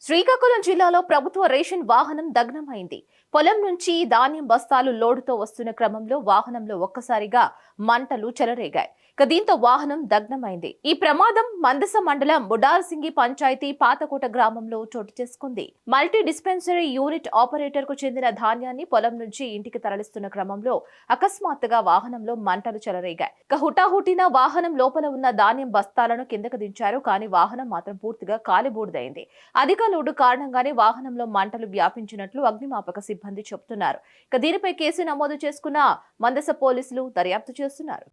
శ్రీకాకుళం జిల్లాలో ప్రభుత్వ రేషన్ వాహనం దగ్ధమైంది. పొలం నుంచి ధాన్యం బస్తాలు లోడుతో వస్తున్న క్రమంలో వాహనంలో ఒక్కసారిగా మంటలు చెలరేగాయి. దీంతో వాహనం దగ్ధమైంది. ఈ ప్రమాదం మందస మండలం ముడార్సింగి పంచాయతీ పాతకోట గ్రామంలో చోటు చేసుకుంది. మల్టీ డిస్పెన్సరీ యూనిట్ ఆపరేటర్ కు చెందిన ధాన్యాన్ని పొలం నుంచి ఇంటికి తరలిస్తున్న క్రమంలో అకస్మాత్తుగా వాహనంలో మంటలు చెలరేగాయి. హుటాహుటిన వాహనం లోపల ఉన్న ధాన్యం బస్తాలను కిందకు దించారు. కానీ వాహనం మాత్రం పూర్తిగా కాలిబూడిదైంది. అధిక లోడు కారణంగానే వాహనంలో మంటలు వ్యాపించినట్లు అగ్నిమాపక సిబ్బంది చెబుతున్నారు. దీనిపై కేసు నమోదు చేసుకున్న మందస పోలీసులు దర్యాప్తు చేస్తున్నారు.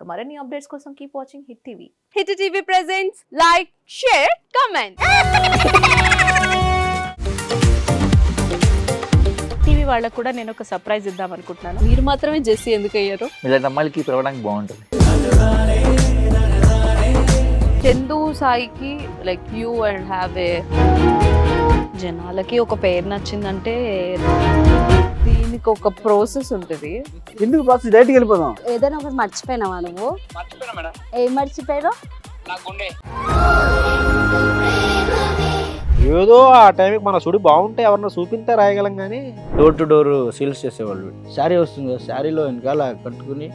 మరిన్ని అప్డేట్స్ కోసం keep watching hit TV. Hit TV presents like, share, comment. TV వాళ్ళకు కూడా నేను ఒక సర్ప్రైజ్ ఇద్దాం అనుకుంటున్నాను. మీరు మాత్రమే జెస్సీ ఎందుకు అయ్యారు? ఇలాంటి అమ్మాయిలకి పిలవడానికి బాగుంటుంది. చందు సాయికి like you and have a జనాలకి ఒక పేరు నచ్చిందంటే దీనికి ఒక ప్రాసెస్ ఉంటుంది. ఎందుకు ప్రాసెస్ డైరెక్ట్‌గా వెళ్ళిపోదాం. ఏదైనా ఒకటి మర్చిపోయినావా నువ్వు? మర్చిపోయినా మేడం. ఏం మర్చిపోయావు? నా గుండె. ఏదో ఆ టైంకి మన సుడి బాగుంటే ఎవరన్నా చూపిస్తే రాయగలం కానీ డోర్ టు డోర్ సేల్స్ చేసేవాళ్ళు. శారీ వస్తుంది, శారీలో వెనకాల కట్టుకుని